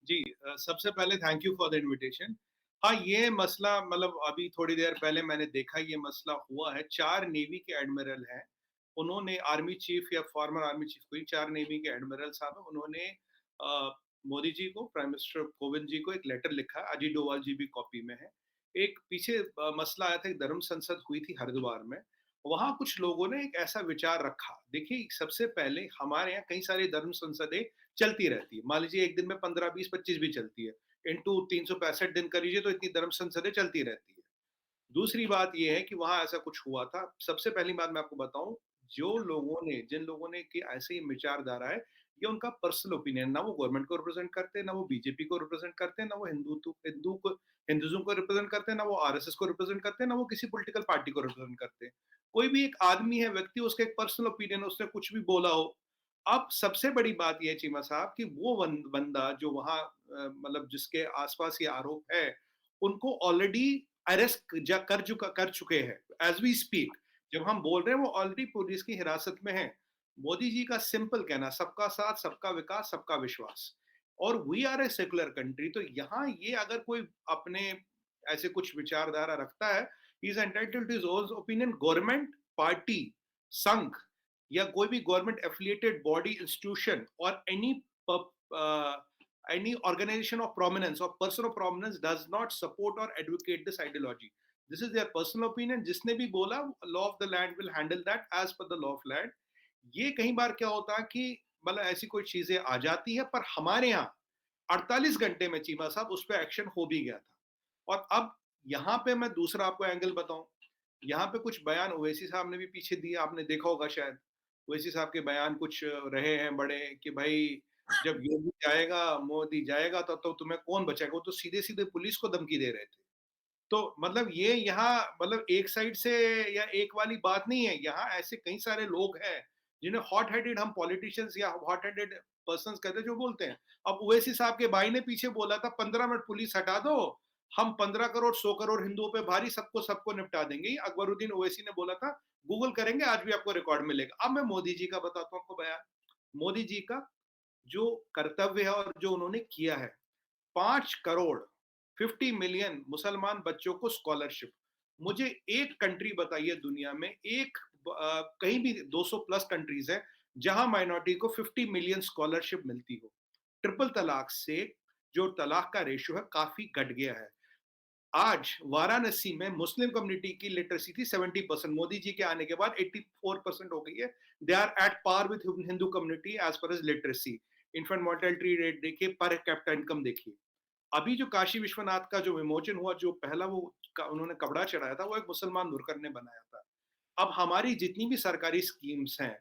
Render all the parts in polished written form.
जी सबसे पहले thank you for the invitation. हाँ, ये मसला मतलब अभी थोड़ी देर पहले मैंने देखा ये मसला हुआ है। 4 नेवी के एडमिरल हैं, उन्होंने आर्मी चीफ या फॉर्मर आर्मी चीफ कोई 4 नेवी के एडमिरल साहब हैं, उन्होंने मोदी जी को, प्राइम मिनिस्टर कोविंद जी को एक लेटर लिखा है, अजीत डोभाल जी भी कॉपी में है। एक पीछे मसला आया था, एक धर्म संसद हुई थी हरिद्वार में, वहाँ कुछ लोगों ने एक ऐसा विचार रखा। देखिए, सबसे पहले हमारे यहाँ कई सारी धर्म संसदें चलती रहती है। मान लीजिए एक दिन में 15, 20, 25 भी चलती है। इंटू 365 दिन करीजिए तो इतनी धर्म संसदें चलती रहती है। दूसरी बात ये है कि वहाँ ऐसा कुछ हुआ था। सबसे पहली बात मैं आपको बताऊँ, जो लोगों ने जिन लोगों ने कि ऐसे ही विचारधारा है, ये उनका पर्सनल ओपिनियन, ना वो गवर्नमेंट को रिप्रेजेंट करते हैं, ना वो बीजेपी को रिप्रेजेंट करते हैं, ना वो हिंदुइज़्म को रिप्रेजेंट करते हैं, ना वो आरएसएस को रिप्रेजेंट करते हैं, ना वो किसी पॉलिटिकल पार्टी को रिप्रेजेंट करते हैं। कोई भी एक आदमी है, व्यक्ति, उसका एक पर्सनल ओपिनियन है, उसने कुछ भी बोला हो। अब सबसे बड़ी बात ये है चीमा साहब कि वो बंदा जो वहाँ मतलब जिसके आस-पास ये आरोप है, उनको ऑलरेडी अरेस्ट कर चुके हैं एज वी स्पीक। जब हम बोल रहे हैं वो ऑलरेडी पुलिस की हिरासत में है। मोदी जी का सिंपल कहना, सबका साथ, सबका विकास, सबका विश्वास। और we are a secular country, तो यहाँ ये अगर कोई अपने ऐसे कुछ विचारधारा रखता है, he is entitled to his own opinion. Government, party, Sangh या कोई भी गवर्नमेंट एफिलिएटेड बॉडी, इंस्टीट्यूशन और any organization of prominence or person of prominence does not support or advocate this ideology. This is their personal opinion. जिसने भी बोला, law of the land will handle that as per the law of land. ये कई बार क्या होता है कि मतलब ऐसी कोई चीजें आ जाती है, पर हमारे यहाँ 48 घंटे में चीमा साहब उस पर एक्शन हो भी गया था। और अब यहाँ पे मैं दूसरा आपको एंगल बताऊं, यहाँ पे कुछ बयान ओवैसी साहब ने भी पीछे दिए, आपने देखा होगा शायद। ओवैसी साहब के बयान कुछ रहे हैं बड़े कि भाई जब योगी जाएगा, मोदी जाएगा तो तुम्हें कौन बचाएगा? वो तो सीधे-सीधे पुलिस को धमकी दे रहे थे। तो मतलब ये यहाँ मतलब एक साइड से या एक वाली बात नहीं है। यहाँ ऐसे कई सारे लोग हैं, जिन्हें हॉट हेडेड हम पॉलिटिशियंस या हॉट हेडेड पर्सन्स कहते हैं जो बोलते हैं। अब ओवैसी साहब के भाई ने पीछे बोला था 15 मिनट पुलिस हटा दो, हम 15 करोड़ 100 करोड़ हिंदुओं पे भारी, सबको सबको निपटा देंगे। अकबरुद्दीन ओवैसी ने बोला था, गूगल करेंगे आज भी आपको रिकॉर्ड मिलेगा। अब मैं मोदी जी का बताता हूँ आपको बयान। मोदी जी का जो कर्तव्य है और जो उन्होंने किया है, 5 करोड़ 50 मिलियन मुसलमान बच्चों को स्कॉलरशिप। मुझे एक कंट्री बताइए दुनिया में, एक कहीं भी 200 प्लस कंट्रीज है जहां माइनॉरिटी को 50 मिलियन स्कॉलरशिप मिलती हो। ट्रिपल तलाक से जो तलाक का रेशियो है काफी घट गया है। आज वाराणसी में मुस्लिम कम्युनिटी की लिटरेसी थी 70%, मोदी जी के आने के बाद 84% हो गई है। They are at par with Hindu community as per as literacy. Infant mortality rate देखिए, पर कैपिटा इनकम देखिए। अभी जो काशी विश्वनाथ का जो विमोचन हुआ, जो पहला वो उन्होंने कपड़ा चढ़ाया था, वो एक मुसलमान बुरकर ने बनाया था। अब हमारी जितनी भी सरकारी स्कीम्स हैं,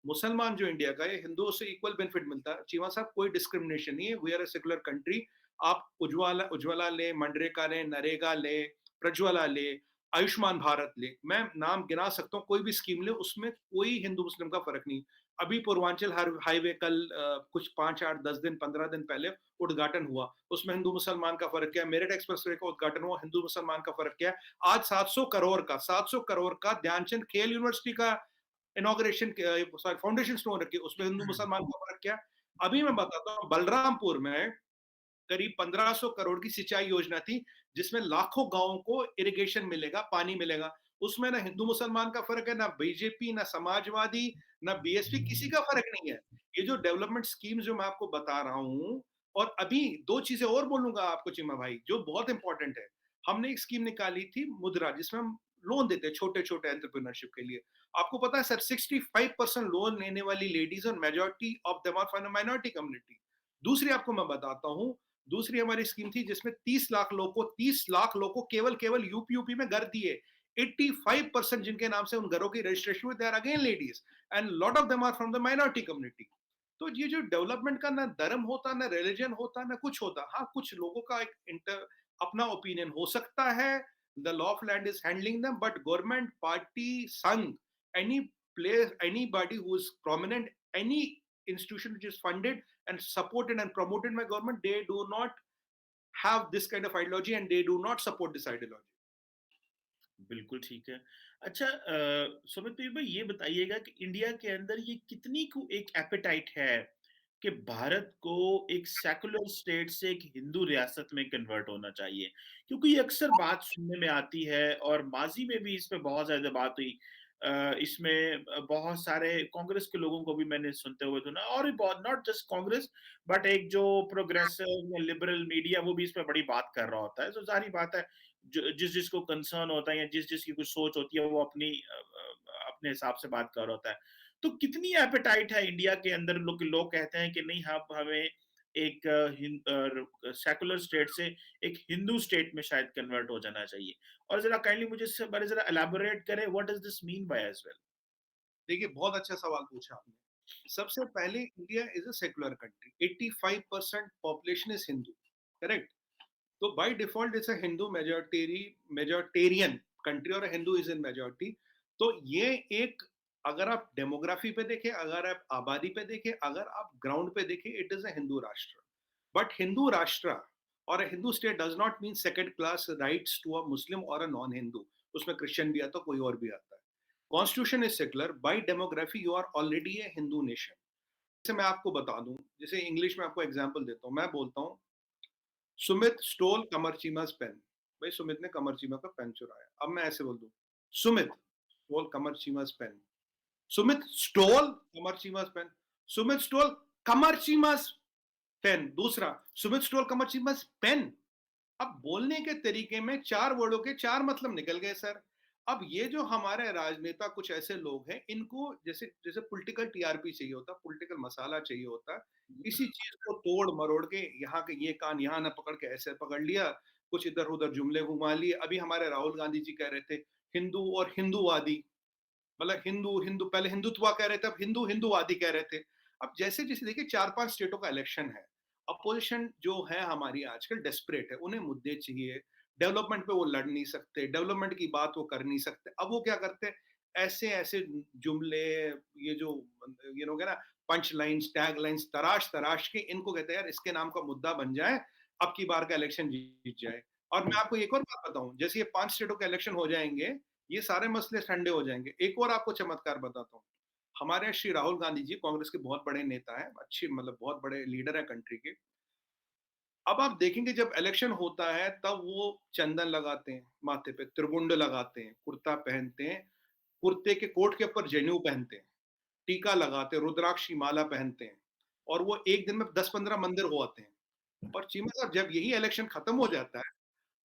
मुसलमान जो इंडिया का है, हिंदुओं से इक्वल बेनिफिट मिलता है। चीमा साहब, कोई डिस्क्रिमिनेशन नहीं है। We are a secular country. आप उज्ज्वला उज्ज्वला ले, मनरेगा ले, नरेगा ले, प्रज्वला ले, आयुष्मान भारत ले, मैं नाम गिना सकता हूँ, कोई भी स्कीम ले, उसमें कोई हिंदू मुस्लिम का फर्क नहीं। अभी पूर्वांचल हाईवे कल कुछ 5, 8, 10 दिन, 15 दिन पहले उद्घाटन हुआ, उसमें हिंदू मुसलमान का फर्क क्या है? मेरठ एक्सप्रेसवे का उद्घाटन हुआ, हिंदू मुसलमान का फर्क क्या है? आज 700 करोड़ का ध्यानचंद खेल यूनिवर्सिटी का इनॉग्रेशन, सॉरी, फाउंडेशन स्टोन रखी, उसमें हिंदू मुसलमान का फर्क क्या है? अभी मैं बताता हूँ, बलरामपुर में करीब 1500 करोड़ की सिंचाई योजना थी, जिसमें लाखों गांवों को इरिगेशन मिलेगा, पानी मिलेगा। उसमें ना हिंदू मुसलमान का फर्क है, ना बीजेपी, ना समाजवादी, ना बीएसपी, किसी का फर्क नहीं है। ये जो डेवलपमेंट स्कीम जो मैं आपको बता रहा हूं, और अभी दो चीजें और बोलूंगा आपको चिमा भाई, जो बहुत इंपॉर्टेंट है। हमने एक स्कीम निकाली थी मुद्रा, जिसमें हम लोन देते हैं छोटे छोटे एंटरप्रेन्योरशिप के लिए। आपको पता है सर, 65% लोन लेने वाली लेडीज और majority of them are from minority community. दूसरी आपको मैं बताता हूं, दूसरी हमारी स्कीम थी जिसमें 30 लाख लोग को केवल केवल यूपी में घर दिए। 85% जिनके नाम से उन घरों की रजिस्ट्रेशन हुई, they are again ladies, and lot of them are from the minority community. तो ये जो डेवलपमेंट का ना धर्म होता, ना रिलीजन होता, ना कुछ होता। हाँ, कुछ लोगों का एक अपना ओपिनियन हो सकता है, the law of land is handling them, but government, party, Sangh, any place, anybody who is prominent, any institution which is funded and supported and promoted by government, they do not have this kind of ideology and they do not support this ideology. बिल्कुल ठीक है। अच्छा सुमित भाई ये बताइएगा कि India के अंदर ये कितनी को एक एपेटाइट है कि भारत को एक सेक्युलर स्टेट से एक हिंदू रियासत में कन्वर्ट होना चाहिए? क्योंकि ये अक्सर बात सुनने में आती है और माज़ी में भी इस पे बहुत ज़्यादा बात हुई। इसमें बहुत सारे कांग्रेस के लोगों को भी मैंने सुनते हुए सुना और भी बहुत नॉट जस्ट कांग्रेस बट एक जो प्रोग्रेसिव या लिबरल मीडिया वो भी इस पे बड़ी बात कर रहा होता है। तो ज़ाहिर-सी बात है जिस-जिसको कंसर्न होता है या जिस-जिस की कुछ सोच होती है वो अपने हिसाब से बात कर रहा होता है। तो कितनी एपेटाइट है इंडिया के अंदर लोग कहते हैं कि नहीं हम हमें एक सेकुलर स्टेट से एक हिंदू स्टेट में शायद कन्वर्ट हो जाना चाहिए और जरा काइंडली मुझे इससे बारे जरा एलैबोरेट करें what does this mean by as well. देखिए, बहुत अच्छा सवाल पूछा आपने। सबसे पहले India is a secular country, 85% population is Hindu, correct? तो by default it's a Hindu majoritarian country और हिंदू इज़ इन मेजॉरिटी। तो ये एक, अगर आप डेमोग्राफी पे देखें, अगर आप आबादी पे देखें, अगर आप ग्राउंड पे देखें, इट इज़ अ हिंदू राष्ट्र। बट हिंदू राष्ट्र और a Hindu state does not mean second class rights to a Muslim और अ नॉन हिंदू। उसमें क्रिश्चियन भी आता है, कोई और भी आता है। Constitution is secular, by demography you are already a Hindu nation. जैसे मैं आपको बता दूं, जैसे इंग्लिश में आपको एग्जांपल देता हूं, मैं बोलता हूं सुमित स्टोल कमरचीमा's पेन। भाई सुमित ने कमरचीमा का पेन चुराया। अब मैं ऐसे बोल दूं Sumit stole Kamarcheema's pen, Sumit stole Kamarcheema's pen, Sumit stole Kamarcheema's pen. दूसरा, सुमित स्टोल कमरचीमा's पेन। अब बोलने के तरीके में 4 वर्डों के 4 मतलब निकल गए सर। अब ये जो हमारे राजनेता कुछ ऐसे लोग हैं, इनको जैसे जैसे पॉलिटिकल टीआरपी चाहिए होता, पॉलिटिकल मसाला चाहिए होता, इसी चीज़ को तोड़-मरोड़ के यहाँ के ये कान यहाँ ना पकड़ के ऐसे पकड़ लिया, कुछ इधर-उधर जुमले घुमा लिए। अभी हमारे राहुल गांधी जी कह रहे थे, हिंदू और हिंदूवादी, मतलब हिंदू हिंदू पहले हिंदुत्व कह रहे थे, अब हिंदू हिंदूवादी कह रहे थे। अब जैसे जैसे देखिए 4-5 स्टेटों का इलेक्शन है, अपोजिशन जो है हमारी आजकल डेस्परेट है, उन्हें मुद्दे चाहिए, डेवलपमेंट पे वो लड़ नहीं सकते, डेवलपमेंट की बात वो कर नहीं सकते। अब वो क्या करते हैं, ऐसे ऐसे जुमले, ये जो ये लोग है ना, पंच लाइन्स टैग लाइन्स तराश तराश के इनको कहते हैं यार इसके नाम का मुद्दा बन जाए, अब की बार का इलेक्शन जीत जाए। और मैं आपको एक और बात बताऊं, जैसे ये 5 स्टेटों के इलेक्शन हो जाएंगे, ये सारे मसले ठंडे हो जाएंगे। एक और आपको चमत्कार बताता हूँ, हमारे श्री राहुल गांधी जी कांग्रेस के बहुत बड़े नेता हैं, अच्छी मतलब बहुत बड़े लीडर है कंट्री के। अब आप देखेंगे जब इलेक्शन होता है तब वो चंदन लगाते हैं, माथे पे त्रिगुंड लगाते हैं, कुर्ता पहनते हैं, कुर्ते के कोट के ऊपर जनेऊ पहनते हैं, टीका लगाते हैं, रुद्राक्ष की माला पहनते हैं, और वो एक दिन में 10-15 मंदिर हो आते हैं। और चीमा साहब जब यही इलेक्शन खत्म हो जाता है,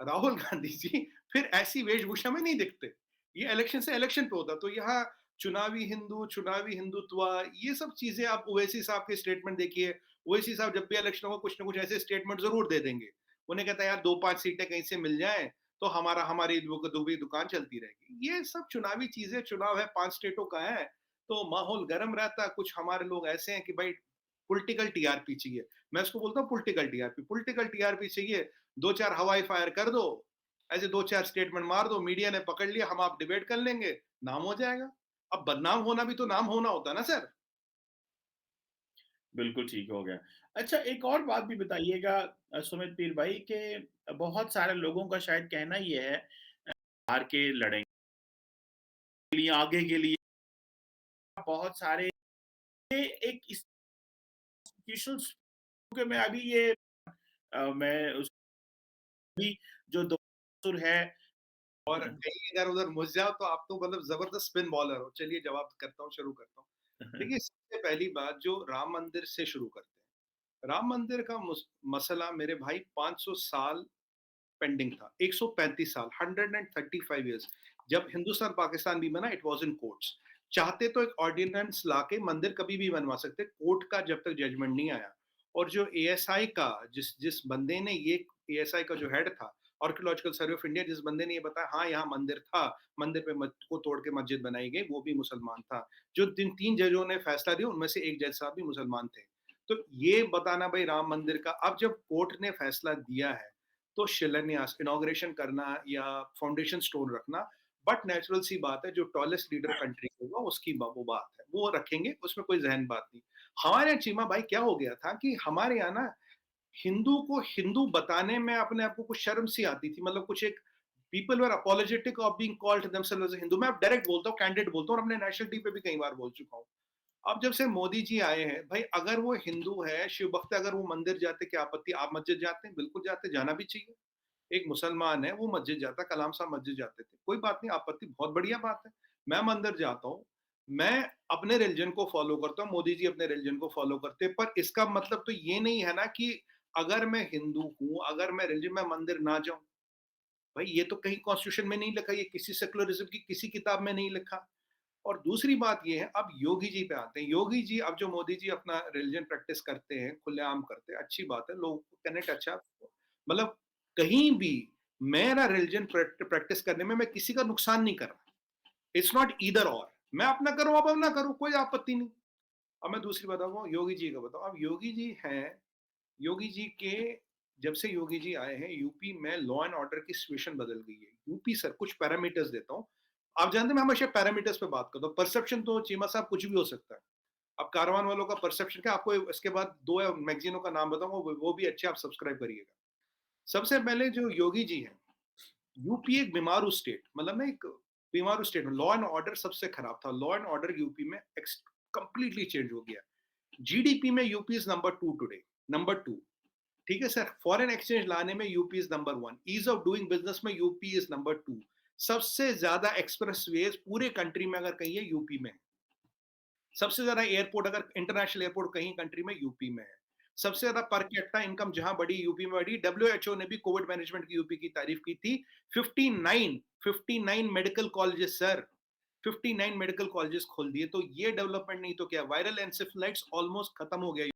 राहुल गांधी जी फिर ऐसी वेशभूषा में नहीं दिखते। ये इलेक्शन से इलेक्शन पे होता। तो यहाँ चुनावी हिंदू, चुनावी हिंदुत्व, ये सब चीजें आप ओवैसी साहब के स्टेटमेंट देखिए। ओवैसी साहब जब भी इलेक्शन होगा कुछ ना कुछ ऐसे स्टेटमेंट जरूर दे देंगे। उन्हें कहता है यार 2-5 सीटें कहीं से मिल जाएं तो हमारी दुकान चलती रहेगी। ये सब चुनावी चीजें, चुनाव है 5 स्टेटों का है, तो माहौल गर्म रहता है। कुछ हमारे लोग ऐसे हैं कि भाई पॉलिटिकल टीआरपी चाहिए। मैं इसको बोलता हूँ पॉलिटिकल टीआरपी, पॉलिटिकल टीआरपी चाहिए। 2-4 हवाई फायर कर दो, ऐसे 2-4 स्टेटमेंट मार दो, मीडिया ने पकड़ लिया, हम आप डिबेट कर लेंगे, नाम हो जाएगा। अब बदनाम होना भी तो नाम होना होता है ना सर। बिल्कुल ठीक हो गया। अच्छा एक और बात भी बताइएगा सुमित पीर भाई कि बहुत सारे लोगों का शायद कहना ये है हार के लड़ेंगे के लिए आगे के लिए बहुत सारे ये एक इंस्टीट्यूशंस के मैं अभी ये मैं उसकी जो दो सुर है और कहीं इधर-उधर घुस जाओ तो आप तो मतलब ज़बरदस्त स्पिन बॉलर हो। चलिए जवाब करता हूँ, शुरू करता हूँ। देखिए, सबसे पहली बात जो राम मंदिर से शुरू करते हैं। राम मंदिर का मसला मेरे भाई 500 साल पेंडिंग था, 135 साल, 135 इयर्स। जब हिंदुस्तान पाकिस्तान भी बना, इट वाज इन कोर्ट्स। चाहते तो एक ऑर्डिनेंस लाके मंदिर कभी भी बनवा सकते, कोर्ट का जब तक जजमेंट नहीं आया। और जो एएसआई का जिस जिस बंदे ने ये, एएसआई का जो हेड था, आर्कियोलॉजिकल सर्वे ऑफ इंडिया, जिस बंदे ने ये बताया हाँ यहाँ मंदिर था, मंदिर पे को तोड़ के मस्जिद बनाई गई, वो भी मुसलमान था। जो जिन 3 जजों ने फैसला दिया उनमें से एक जज साहब भी मुसलमान थे। तो ये बताना भाई राम मंदिर का, अब जब कोर्ट ने फैसला दिया है तो शिलान्यास, इनॉग्रेशन करना या फाउंडेशन स्टोन रखना, बट नेचुरल सी बात है, जो टॉलेस्ट लीडर कंट्री होगा उसकी वो बात है, वो रखेंगे, उसमें कोई जहन बात नहीं। हमारे यहाँ चीमा भाई क्या हो गया था कि हमारे यहाँ ना हिंदू को हिंदू बताने में अपने आप को कुछ शर्म सी आती थी, मतलब कुछ एक people were apologetic of being called themselves as Hindu. मैं अब डायरेक्ट बोलता हूँ, कैंडिडेट बोलता हूँ, और अपने नेशनल टीवी पे भी कई बार बोल चुका हूँ। अब जब से मोदी जी आए हैं, भाई अगर वो हिंदू है, शिव भक्त है, अगर वो मंदिर जाते क्या आपत्ति? आप मस्जिद जाते हैं? बिल्कुल जाते हैं, जाना भी चाहिए। एक मुसलमान है, वो मस्जिद जाता है, कलाम साहब मस्जिद जाते थे। कोई बात नहीं, आपत्ति बहुत बढ़िया बात है। मैं मंदिर जाता हूँ, मैं अपने रिलिजन को फ़ॉलो करता हूँ, मोदी जी अपने रिलिजन को फ़ॉलो करते हैं, पर इसका मतलब तो ये नहीं है ना कि अगर मैं हिंदू हूँ, अगर मैं रिलिजन में मंदिर ना जाऊँ। भाई ये तो कहीं कॉन्स्टिट्यूशन में नहीं लिखा, ये किसी सेक्युलरिज़्म की किसी किताब में नहीं लिखा। और दूसरी बात ये है, अब योगी जी पे आते हैं। योगी जी अब जो मोदी जी अपना रिलिजन प्रैक्टिस करते हैं, खुलेआम करते हैं, अच्छी बात है, लोगों को कनेक्ट अच्छा मतलब कहीं भी मेरा रिलिजन प्रैक्टिस करने में मैं किसी का नुकसान नहीं कर रहा। इट्स नॉट ईदर और। मैं अपना करूँ, आप अपना करो, कोई आपत्ति नहीं। अब मैं दूसरी बताऊँ योगी जी का बताऊँ। अब योगी जी हैं, योगी जी के जब से योगी जी आए हैं यूपी में लॉ एंड ऑर्डर की सिचुएशन बदल गई है। यूपी सर कुछ पैरामीटर्स देता हूँ। आप जानते हैं मैं हमेशा पैरामीटर्स पे बात करता हूँ। परसेप्शन तो चीमा साहब कुछ भी हो सकता है। अब कारवान वालों का परसेप्शन क्या आपको इसके बाद 2 मैगज़ीनों का नाम बताऊँगा वो भी अच्छे आप सब्सक्राइब करिएगा। सबसे पहले जो योगी जी हैं, यूपी एक बीमारू स्टेट मतलब ना एक बीमारू स्टेट में लॉ एंड ऑर्डर सबसे खराब था। लॉ एंड ऑर्डर यूपी में कंप्लीटली चेंज हो गया। जीडीपी में UP is number 2 today, number 2। ठीक है सर, फॉरेन एक्सचेंज लाने में UP is number 1, ease of doing business में यूपी इज नंबर 2। सबसे ज्यादा एक्सप्रेस वेज पूरे कंट्री में अगर कहीं है यूपी में है। सबसे ज्यादा एयरपोर्ट अगर इंटरनेशनल एयरपोर्ट कहीं कंट्री में यूपी में है। सबसे ज्यादा पर कैपिटा इनकम जहां बढ़ी यूपी में बढ़ी। डब्ल्यूएचओ ने भी कोविड मैनेजमेंट की यूपी की तारीफ की थी। 59 medical colleges sir, 59 medical colleges खोल दिए। तो ये डेवलपमेंट नहीं तो क्या, वायरल एनसेफेलाइटिस ऑलमोस्ट खत्म हो गया।